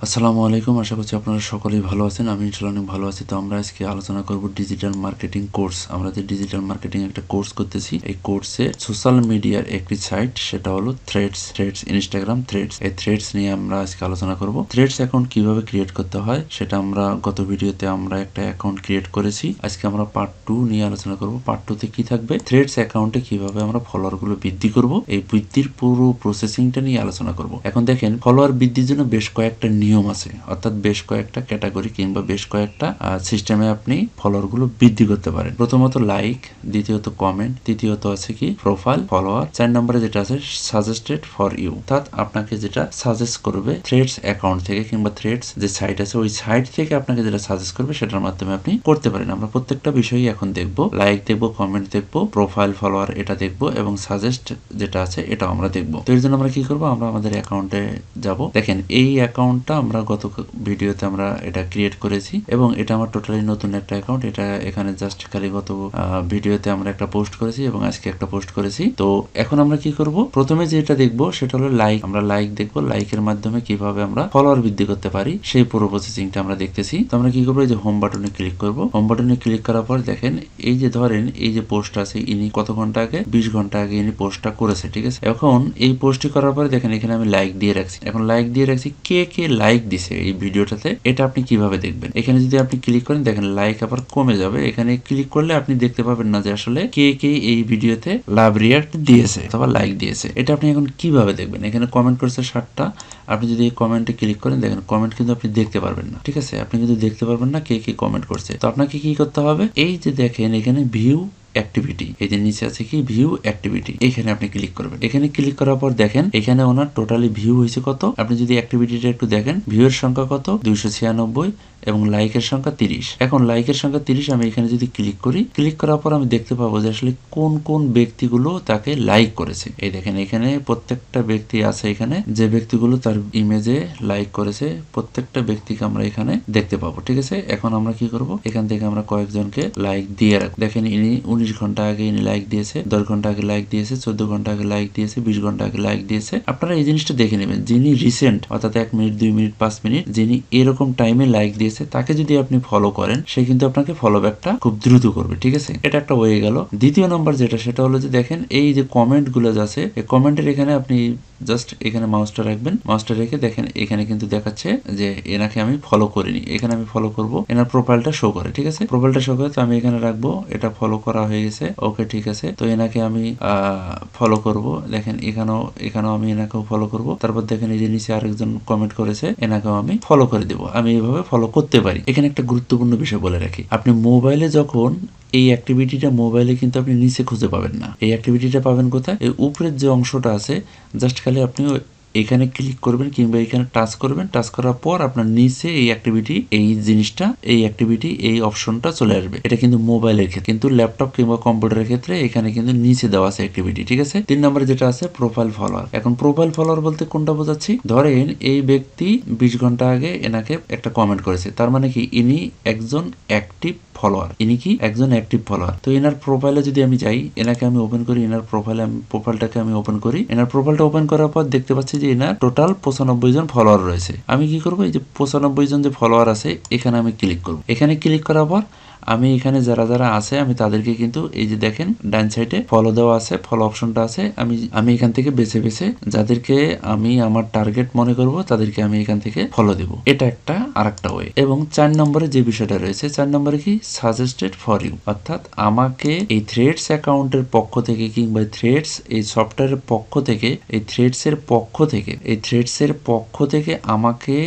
আসসালামু আলাইকুম। আশা করছি আপনারা সকলেই ভালো আছেন। আমি ইনশাআল্লাহ অনেক ভালো আছি। তো আমরা আজকে আলোচনা করব ডিজিটাল মার্কেটিং কোর্স। আমরা যে ডিজিটাল মার্কেটিং একটা কোর্স করতেছি, এই কোর্সে সোশ্যাল মিডিয়ার একটি সাইট, সেটা হলো থ্রেডস ইনস্টাগ্রাম থ্রেডস। এই থ্রেডস নিয়ে আমরা আজকে আলোচনা করব। থ্রেডস অ্যাকাউন্ট কিভাবে ক্রিয়েট করতে হয় সেটা আমরা গত ভিডিওতে আমরা একটা অ্যাকাউন্ট ক্রিয়েট করেছি। আজকে আমরা পার্ট 2 নিয়ে আলোচনা করব। পার্ট 2 তে কি থাকবে, থ্রেডস অ্যাকাউন্টে কিভাবে আমরা ফলোয়ার গুলো বৃদ্ধি করব, এই বৃদ্ধির পুরো প্রসেসিংটা নিয়ে আলোচনা করব। এখন দেখেন, ফলোয়ার বৃদ্ধির জন্য বেশ কয়েকটা নিয়ম আছে, অর্থাৎ বেশ কয়েকটা ক্যাটাগরি কিংবা বেশ কয়েকটা সিস্টেমে আপনি ফলোয়ার গুলো বৃদ্ধি করতে পারেন। প্রথমত লাইক, দ্বিতীয়ত কমেন্ট, তৃতীয়ত আছে কি প্রোফাইল, ফলোয়ার, 4 নম্বরে যেটা আছে সাজেস্টেড ফর ইউ, অর্থাৎ আপনাকে যেটা সাজেস্ট করবে থ্রেডস অ্যাকাউন্ট থেকে কিংবা থ্রেডস যে সাইট আছে ওই সাইট থেকে আপনাকে যেটা সাজেস্ট করবে সেটার মাধ্যমে আপনি করতে পারেন। আমরা প্রত্যেকটা বিষয়ই এখন দেখব। লাইক দেখব, কমেন্ট দেখব, প্রোফাইল, ফলোয়ার এটা দেখব এবং সাজেস্ট যেটা আছে এটাও আমরা দেখব। তো এর জন্য আমরা কি করব, আমরা আমাদের অ্যাকাউন্টে যাব। দেখেন, এই অ্যাকাউন্টটা আমরা গত ভিডিওতে আমরা এটা ক্রিয়েট করেছি এবং এটা আমার টোটালি নতুন একটা অ্যাকাউন্ট। এটা এখানে জাস্ট খালি গত ভিডিওতে আমরা একটা পোস্ট করেছি এবং আজকে একটা পোস্ট করেছি। তো এখন আমরা কি করব, প্রথমে যেটা দেখব সেটা হলো লাইক। আমরা লাইক দেখব, লাইকের মাধ্যমে কিভাবে আমরা ফলোয়ার বৃদ্ধি করতে পারি সেই পুরো প্রসেসিংটা আমরা দেখতেছি। তো আমরা কি করবো, এই যে হোম বাটনে ক্লিক করব। হোম বাটনে ক্লিক করার পর দেখেন, এই যে ধরেন এই যে পোস্ট আছে, ইনি কত ঘন্টা আগে, 20 ঘন্টা আগে ইনি পোস্টটা করেছে, ঠিক আছে। এখন এই পোস্টটি করার পরে দেখেন এখানে আমি লাইক দিয়ে রাখছি। এখন লাইক দিয়ে রাখছি, কে কে লাইক দিছে এই ভিডিওটাতে এটা আপনি কিভাবে দেখবেন। এখানে যদি আপনি ক্লিক করেন দেখেন লাইক আবার কমে যাবে। এখানে ক্লিক করলে আপনি দেখতে পাবেন না যে আসলে কে কে এই ভিডিওতে লাভ রিয়াক্ট দিয়েছে অথবা লাইক দিয়েছে। এটা আপনি এখন কিভাবে দেখবেন। এখানে কমেন্ট করেছে 60টা। আপনি যদি এই কমেন্টে ক্লিক করেন দেখেন কমেন্ট কিন্তু আপনি দেখতে পারবেন না, ঠিক আছে। আপনি কিন্তু দেখতে পারবেন না কে কে কমেন্ট করছে। তো আপনাকে কি করতে হবে, এই যে দেখেন এখানে ভিউ অ্যাক্টিভিটি, এই যে নিচে আছে কি ভিউ অ্যাক্টিভিটি, এখানে আপনি ক্লিক করবেন। এখানে ক্লিক করার পর দেখেন এখানে ওনার টোটালি ভিউ হয়েছে কত। আপনি যদি অ্যাক্টিভিটিটা একটু দেখেন, ভিউয়ের সংখ্যা কত 296 এবং লাইকের সংখ্যা 30। এখন লাইকের সংখ্যা 30, আমি এখানে যদি ক্লিক করি, ক্লিক করার পর আমি দেখতে পাবো যে আসলে কোন কোন ব্যক্তিগুলো তাকে লাইক করেছে। এই দেখেন এখানে প্রত্যেকটা ব্যক্তি আছে, এখানে যে ব্যক্তিগুলো তার ইমেজে লাইক করেছে প্রত্যেকটা ব্যক্তিকে আমরা এখানে দেখতে পাবো, ঠিক আছে। এখন আমরা কি করব, এখান থেকে আমরা কয়েকজনকে লাইক দিয়ে রাখবো। দেখেন ইনি 19 ঘন্টা আগে ইনি লাইক দিয়েছে, 10 ঘন্টা আগে লাইক দিয়েছে, 14 ঘন্টা আগে লাইক দিয়েছে, 20 ঘন্টা আগে লাইক দিয়েছে। আপনারা এই জিনিসটা দেখে নেবেন, যিনি রিসেন্ট অর্থাৎ 1 মিনিট, 2 মিনিট, 5 মিনিট যিনি এরকম টাইমে লাইক দিয়েছে তাকে যদি আপনি ফলো করেন, সে কিন্তু আপনাকে ফলো ব্যাকটা খুব দ্রুত করবে, ঠিক আছে। এটা একটা হয়ে গেল। দ্বিতীয় নম্বর যেটা, সেটা হলো যে দেখেন এই যে কমেন্ট গুলো আছে, এই কমেন্টের এখানে আপনি জাস্ট এখানে মাউসটা রাখবেন। মাউসটা রেখে দেখেন এখানে কিন্তু দেখাচ্ছে যে এনাকে আমি ফলো করিনি, এখানে আমি ফলো করব। এনার প্রোফাইলটা শো করে, ঠিক আছে। প্রোফাইলটা শো করে, তো আমি এখানে রাখবো এটা ফলো করা হয়ে গেছে, ওকে ঠিক আছে। তো এনাকে আমি ফলো করব। দেখেন এখানেও আমি এনাকেও ফলো করব। তারপর দেখেন এই যে নিচে আরেকজন কমেন্ট করেছে, এনাকেও আমি ফলো করে দেবো। আমি এইভাবে ফলো করতে পারি। এখানে একটা গুরুত্বপূর্ণ বিষয় বলে রাখি, আপনি মোবাইলে যখন এই অ্যাক্টিভিটিটা মোবাইলে কিন্তু আপনি নিচে খুঁজে পাবেন না। এই অ্যাক্টিভিটিটা পাবেন কোথায়, এই উপরের যে অংশটা আছে, জাস্ট খালি আপনি এখানে ক্লিক করবেন কিংবা এখানে টাচ করবেন। টাচ করার পর আপনার নিচে এই অ্যাক্টিভিটি, এই জিনিসটা, এই অ্যাক্টিভিটি, এই অপশনটা চলে আসবে। এটা কিন্তু মোবাইলের ক্ষেত্রে, কিন্তু ল্যাপটপ কিংবা কম্পিউটারের ক্ষেত্রে এখানে কিন্তু নিচে দেওয়া আছে অ্যাক্টিভিটি, ঠিক আছে। 3 নম্বরে যেটা আছে প্রোফাইল ফলোয়ার। এখন প্রোফাইল ফলোয়ার বলতে কোনটা বোঝাচ্ছি, ধরেন এই ব্যক্তি 20 ঘন্টা আগে এনাকে একটা কমেন্ট করেছে, তার মানে কি ইনি একজন অ্যাক্টিভ ফলোয়ার, ইনি কি একজন অ্যাক্টিভ ফলোয়ার। তো এনার প্রোফাইলে যদি আমি যাই, এনাকে আমি ওপেন করি, এনার প্রোফাইলটাকে আমি ওপেন করি। এনার প্রোফাইলটা ওপেন করার পর দেখতে পাচ্ছি যে এনার টোটাল 95 জন ফলোয়ার রয়েছে। আমি কি করব, এই যে 95 জন যে ফলোয়ার আছে এখানে আমি ক্লিক করব। এখানে ক্লিক করার পর আমি এখানে যারা যারা আছে আমি তাদেরকে কিন্তু এই যে দেখেন ডান সাইডে ফলো দেওয়া আছে, ফলো অপশনটা আছে। আমি এখান থেকে বেছে বেছে যাদেরকে আমি আমার টার্গেট মনে করব তাদেরকে আমি এখান থেকে ফলো দেব। এটা একটা আরেকটা ওয়ে। এবং 4 নম্বরে যে বিষয়টা রয়েছে, 4 নম্বরে কি সাজেস্টেড ফর ইউ, অর্থাৎ আমাকে এই থ্রেডস অ্যাকাউন্টের পক্ষ থেকে কিংবা থ্রেডস এই সফটওয়্যারের পক্ষ থেকে, এই থ্রেডস এর পক্ষ থেকে আমাকে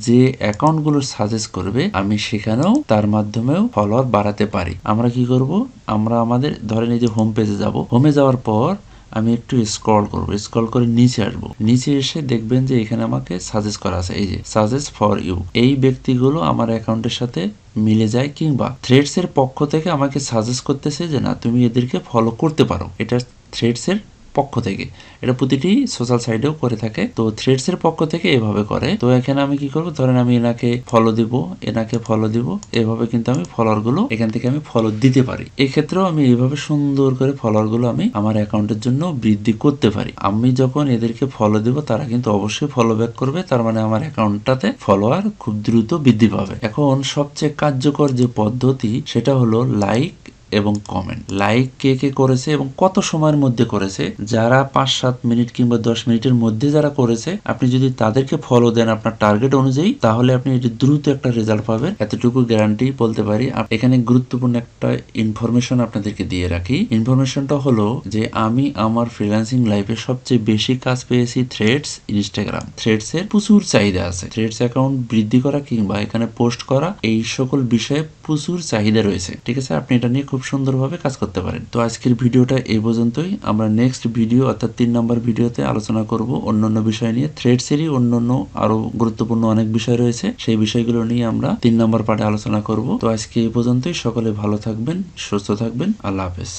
যে অ্যাকাউন্টগুলো সাজেস্ট করবে আমি সেখানেও তার মাধ্যমেও ফলোয়ার বাড়াতে পারি। আমরা কি করব, আমরা আমাদের ধরেন এই যে হোম পেজে যাব। হোমে যাওয়ার পর আমি একটু স্ক্রল করব, স্ক্রল করে নিচে আসবো। নিচে এসে দেখবেন যে এখানে আমাকে সাজেস্ট করা আছে, এই যে সাজেস্ট ফর ইউ। এই ব্যক্তিগুলো আমার অ্যাকাউন্টের সাথে মিলে যায় কিংবা থ্রেডস এর পক্ষ থেকে আমাকে সাজেস্ট করতেছে যে না তুমি এদেরকে ফলো করতে পারো। এটা থ্রেডস এর পক্ষ থেকে, এটা প্রতিটি সোশ্যাল সাইটেও করে থাকে। তো থ্রেডস এর পক্ষ থেকে এভাবে করে। তো এখানে আমি কি করব, ধরেন আমি এনাকে ফলো দিব, এনাকে ফলো দিব, এভাবে কিন্তু আমি ফলোয়ার গুলো এখান থেকে আমি ফলো দিতে পারি। এক্ষেত্রেও আমি এইভাবে সুন্দর করে ফলোয়ার গুলো আমি আমার অ্যাকাউন্টের জন্য বৃদ্ধি করতে পারি। আমি যখন এদেরকে ফলো দিব তারা কিন্তু অবশ্যই ফলো ব্যাক করবে, তার মানে আমার অ্যাকাউন্টটাতে ফলোয়ার খুব দ্রুত বৃদ্ধি পাবে। এখন সবচেয়ে কার্যকর যে পদ্ধতি সেটা হলো লাইক এবং কমেন্ট। লাইক কে কে করেছে এবং কত সময়ের মধ্যে করেছে, যারা 5-7 মিনিট কিংবা 10 মিনিটের মধ্যে যারা করেছে, আপনি যদি তাদেরকে ফলো দেন আপনার টার্গেট অনুযায়ী, তাহলে আপনি এটি দ্রুত একটা রেজাল্ট পাবেন, এতটুকু গ্যারান্টি বলতে পারি। এখানে গুরুত্বপূর্ণ একটা ইনফরমেশন আপনাদেরকে দিয়ে রাখি। ইনফরমেশনটা হলো যে আমি আমার ফ্রিল্যান্সিং লাইফে সবচেয়ে বেশি কাজ পেয়েছি থ্রেডস, ইনস্টাগ্রাম। থ্রেডস এর প্রচুর চাহিদা আছে। থ্রেডস অ্যাকাউন্ট বৃদ্ধি করা কিংবা এখানে পোস্ট করা, এই সকল বিষয়ে প্রচুর চাহিদা রয়েছে। ঠিক আছে, আপনি এটা নিয়ে খুব সুন্দরভাবে কাজ করতে পারেন। তো আজকের ভিডিওটা এই পর্যন্তই। আমরা নেক্সট ভিডিও অর্থাৎ 3 নম্বর ভিডিওতে আলোচনা করব অন্যান্য বিষয় নিয়ে। থ্রেডসেরই অন্যান্য আরো গুরুত্বপূর্ণ অনেক বিষয় রয়েছে, সেই বিষয়গুলো নিয়ে আমরা 3 নম্বর পার্টে আলোচনা করব। তো আজকে এই পর্যন্তই। সকলে ভালো থাকবেন, সুস্থ থাকবেন। আল্লাহ হাফেজ।